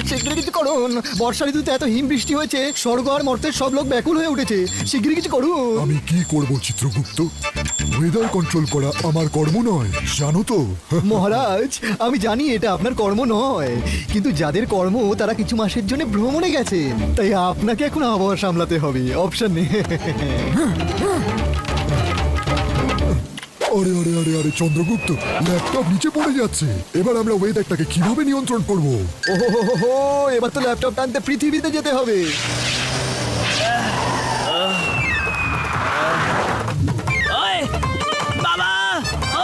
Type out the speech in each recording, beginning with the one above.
শীঘ্রই কিছু করুন। বর্ষা ঋতুতে এত হিম বৃষ্টি হয়েছে, স্বর্গ আর মর্তের সব লোক ব্যাকুল হয়ে উঠেছে। শীঘ্রই কিছু করুন। আমি কি করব চিত্রগুপ্ত? ওয়েদার কন্ট্রোল করা আমার কর্ম নয়, জানো তো? মহারাজ, আমি জানি এটা আপনার কর্ম নয়, কিন্তু যাদের কর্ম তারা কিছু মাসের জন্য ভ্রমণে গেছেন, তাই আপনাকে এখন আবহাওয়া সামলাতে হবে, অপশন নেই। আরে আরে আরে আরে চন্দ্রগুপ্ত, ল্যাপটপ নিচে পড়ে যাচ্ছে। এবার আমরা ওয়েদারটাকে কিভাবে নিয়ন্ত্রণ করব? ওহো, এবার তো ল্যাপটপ টানতে পৃথিবীতে যেতে হবে। ওই বাবা,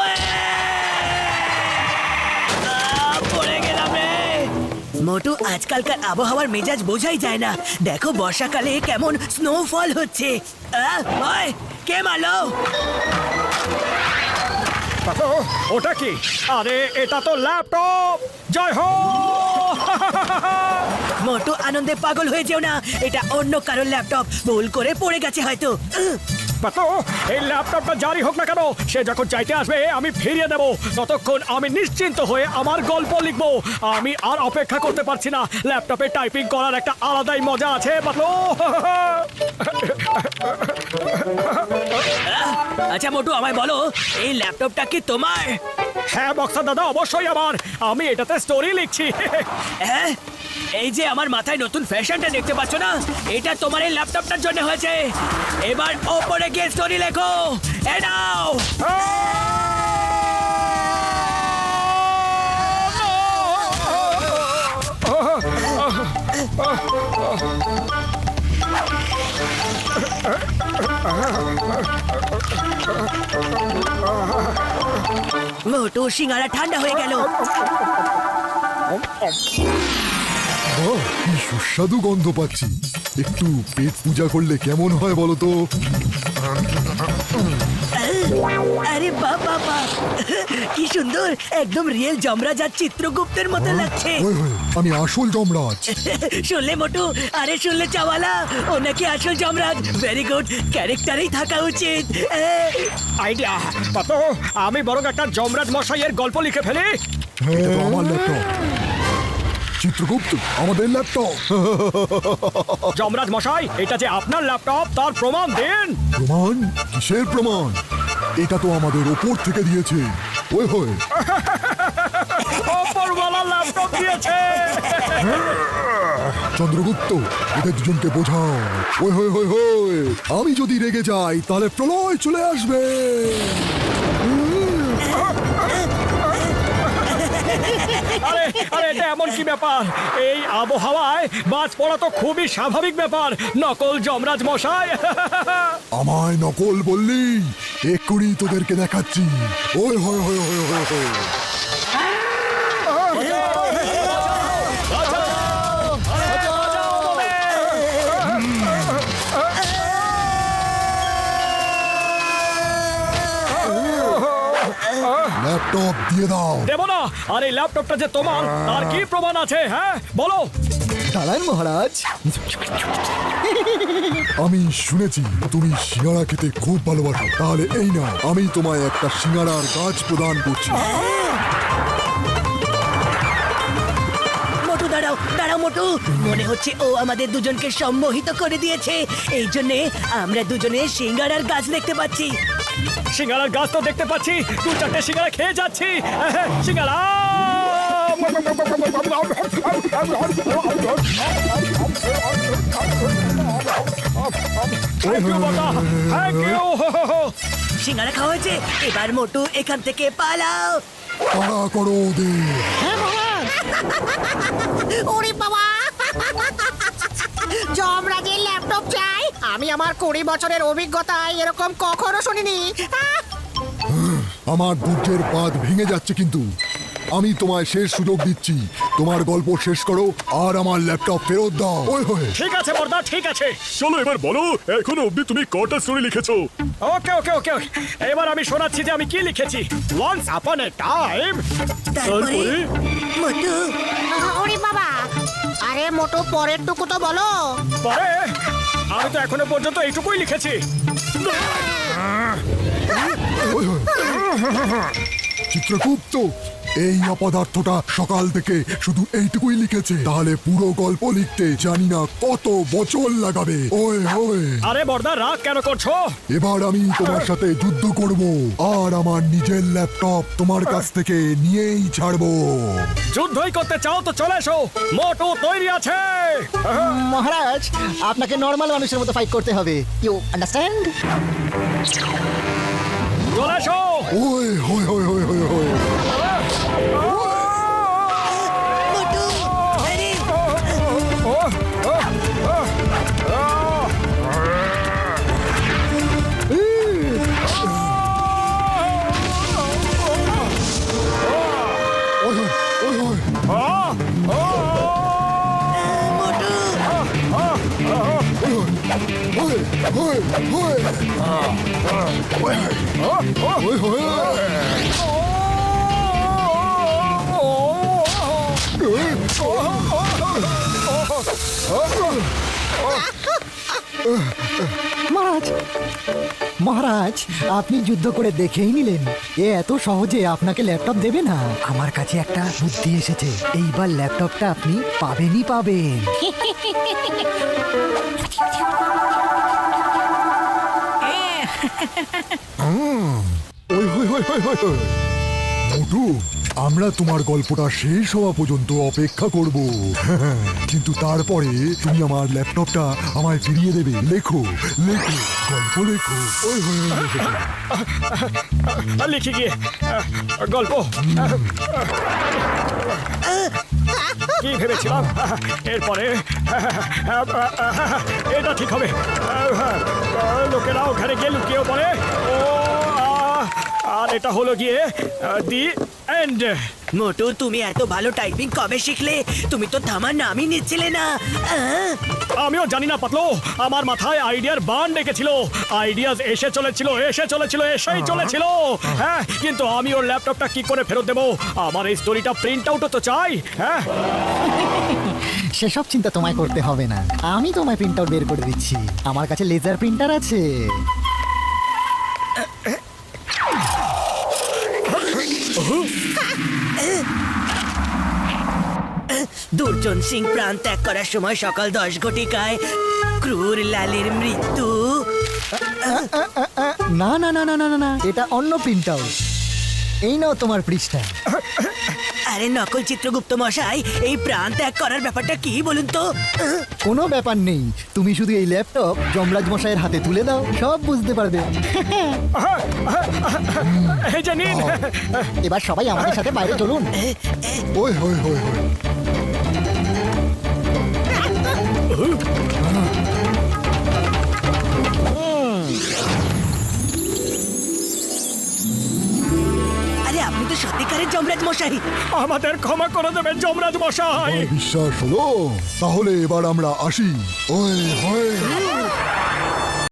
ওই পড়ে গেলাম রে। মোটু, আজকালকার আবহাওয়ার মেজাজ বোঝাই যায় না। দেখো বর্ষাকালে কেমন স্নোফল হচ্ছে। ওই কে মারলো? ওটা কি? আরে এটা তো ল্যাপটপ। জয় হো। মোটু, আনন্দে পাগল হয়ে যেও না, এটা অন্য কারোর ল্যাপটপ, ভুল করে পড়ে গেছে হয়তো। পাতো, এই ল্যাপটপটা জারি হোক না কেন, সে যখন চাইতে আসবে আমি ফিরিয়ে দেব। ততক্ষণ আমি নিশ্চিন্ত হয়ে আমার গল্প লিখবো। আমি আর অপেক্ষা করতে পারছি না। ল্যাপটপে টাইপিং করার একটা আলাদাই মজা আছে পাতলো। আচ্ছা মোটু, আমায় বলো, এই ল্যাপটপটা কি তোমার? হ্যাঁ বক্সা দাদা, অবশ্যই আমার। আমি এটাতে স্টোরি লিখছি। হ্যাঁ, এই যে আমার মাথায় নতুন ফ্যাশনটা দেখতে পাচ্ছ না, এটা তোমার এই ল্যাপটপটার জন্য হয়েছে। এবার ওপরে গিয়ে স্টোরি লেখো। এ নাও। মোটু, সিঙ্গারা ঠান্ডা হয়ে গেল। বাহ, কি সুস্বাদু গন্ধ পাচ্ছি। একটু পেট পূজা করলে কেমন হয় বলো তো? আরে বাবা, কি সুন্দর, একদম রিয়েল যমরাজ আর চিত্রগুপ্তের মতো লাগছে। হয় হয়, আমি আসল যমরাজ। শুনলে মোটু? আরে শুনলে চাওয়ালা, ও নাকি আসল যমরাজ। ভেরি গুড, ক্যারেক্টারেই থাকা উচিত। আইডিয়া পাতো, আমি বরং একটা যমরাজ মশাইয়ের গল্প লিখে ফেলি। এটা তো আমার ল্যাপটপ। চিত্রগুপ্ত, আমাদের ল্যাপটপ। যমরাজ মশাই, এটা যে আপনার ল্যাপটপ তার প্রমাণ দিন। প্রমাণ? কিসের প্রমাণ? এটা তো আমাদের ওপর থেকে দিয়েছে। ওই হয়, ওপরওয়ালা ল্যাপটপ দিয়েছে। চন্দ্রগুপ্ত, এদের দুজনকে বোঝাও। ওই হয় হয় হয়, আমি যদি রেগে যাই তাহলে প্রলয় চলে আসবে। আরে আরে, এটা এমন কি ব্যাপার? এই আবহাওয়ায় বাজ পড়া তো খুবই স্বাভাবিক ব্যাপার, নকল যমরাজ মশাই। আমায় নকল বললি? এক্ষুনি তোদেরকে দেখাচ্ছি। ওই হয় হয় হয় হয় হয়। ল্যাপটপ দিয়ে দাও। দেব না। আর এই ল্যাপটপটা যে তোমার, তার কি প্রমাণ আছে? হ্যাঁ বলো। দাঁড়ান মহারাজ। আমি শুনেছি তুমি সিঙ্গারা খেতে খুব ভালোবাসো, তাহলে এই না, আমি তোমায় একটা সিঙ্গারার গাছ প্রদান করছি। মোটু দাঁড়াও, দাঁড়াও মোটু, মনে হচ্ছে ও আমাদের দুজনকে সম্মোহিত করে দিয়েছে। এই জন্যে আমরা দুজনে সিঙ্গারার গাছ দেখতে পাচ্ছি। সিঙ্গারার গাছ তো দেখতে পাচ্ছি, দু চারটে সিঙ্গারা খেয়ে যাচ্ছি। সিঙ্গারা। সিঙ্গারা খাওয়া হয়েছে, এবার মোটু এখান থেকে পালাও। তাড়া করো ওদের। ওরে বাবা, যমরাজের ল্যাপটপ চাই? আমি আমার 20 বছরের অভিজ্ঞতায় এরকম কখনো শুনিনি। আমার ধৈর্যের বাঁধ ভেঙে যাচ্ছে, কিন্তু আমি তোমায় শেষ সুযোগ দিচ্ছি। তোমার গল্প শেষ করো আর আমার ল্যাপটপ ফেরত দাও। ওই হয়ে ঠিক আছে বর্দা, ঠিক আছে। চলো এবার বলো, এখনো অব্দি তুমি কটা স্টোরি লিখেছো? ওকে ওকে ওকে, এবার আমি শোনাচ্ছি যে আমি কি লিখেছি। ওয়ান্স আপন এ টাইম। তারপরে মোটু, ওরে বাবা, আরে মোটু পরের টুকু তো বলো। পরে আমি তো এখনো পর্যন্ত এইটুকুই লিখেছি। ওই হয়ে। চিত্রগুপ্ত, এই অপদার্থটা সকাল থেকে শুধু এইটুকুই লিখেছে, তাহলে পুরো গল্প লিখতে জানি না কত বছর লাগাবে। ওই ওই, আরে বর্দা রাগ কেন করছো? এবার আমি তোমার সাথে যুদ্ধ করব, আর আমার নিজের ল্যাপটপ তোমার কাছ থেকে নিয়েই ছাড়বো। যুদ্ধই করতে চাও তো চলে এসো, মোটু তৈরি আছে। মহারাজ, আপনাকে নর্মাল মানুষের মতো ফাইট করতে হবে, ইউ আন্ডারস্ট্যান্ড? চলে এসো। ওই হই হই হই হই হই। মোটু আরে ওই হই, ওই হই। মোটু ওই হই, হই। ওই হই। মহারাজ, মহারাজ, আপনি যুদ্ধ করে দেখেই নিলেন, এ এত সহজে আপনাকে ল্যাপটপ দেবে না। আমার কাছে একটা বুদ্ধি এসেছে, এইবার ল্যাপটপটা আপনি পাবেনই পাবেন। ওই হই হই হই হই হই। মোটু, আমরা তোমার গল্পটা শেষ হওয়া পর্যন্ত অপেক্ষা করব, কিন্তু তারপরে তুমি আমার ল্যাপটপটা আমায় ফিরিয়ে দেবে। লেখো লেখো, গল্প লেখো। ওই হই হই হই হই। লিখে গিয়ে গল্প কি ভেবেছিলাম, এরপরে এটা ঠিক হবে। লোকেরা ওখানে গিয়ে লুকিয়েও পড়ে। ও আর এটা হলো গিয়ে দি এন্ড। মোটু, তুমি এত ভালো টাইপিং কবে শিখলে? তুমি তো থামার নামই নিচ্ছিলে না। আমিও জানি না পাতলো, আমার মাথায় আইডিয়ার বান ডেকেছিল। আইডিয়াস এসে চলেছিল এসেই চলেছিল। হ্যাঁ, কিন্তু আমি ওর ল্যাপটপটা কি করে ফেরত দেবো? আমার এই স্টোরিটা প্রিন্ট আউটও তো চাই। হ্যাঁ, সেসব চিন্তা তোমায় করতে হবে না, আমি তোমায় প্রিন্ট আউট বের করে দিচ্ছি। আমার কাছে লেজার প্রিন্টার আছে। দুর্জন সিং প্রাণ ত্যাগ করার সময় সকাল 10 ঘটিকায় ক্রুর লালের মৃত্যু। না না না না না না না, এটা অন্য প্রিন্ট আউট। এই নাও তোমার পৃষ্ঠা। আরে নকল চিত্রগুপ্ত মশাই, এই প্রাণ ত্যাগ করার ব্যাপারটা কি বলুন তো? কোনো ব্যাপার নেই, তুমি শুধু এই ল্যাপটপ যমরাজ মশাইয়ের হাতে তুলে দাও, সব বুঝতে পারবে। এই যে নিন। এবার সবাই আমাদের সাথে বাইরে চলুন। ওই হই হই হই। আরে আপনি তো সত্যিকারের যমরাজ মশাই। আমাদের ক্ষমা করে দেবেন যমরাজ মশাই। আমার বিশ্বাস হলো, তাহলে এবার আমরা আসি। ওই হই।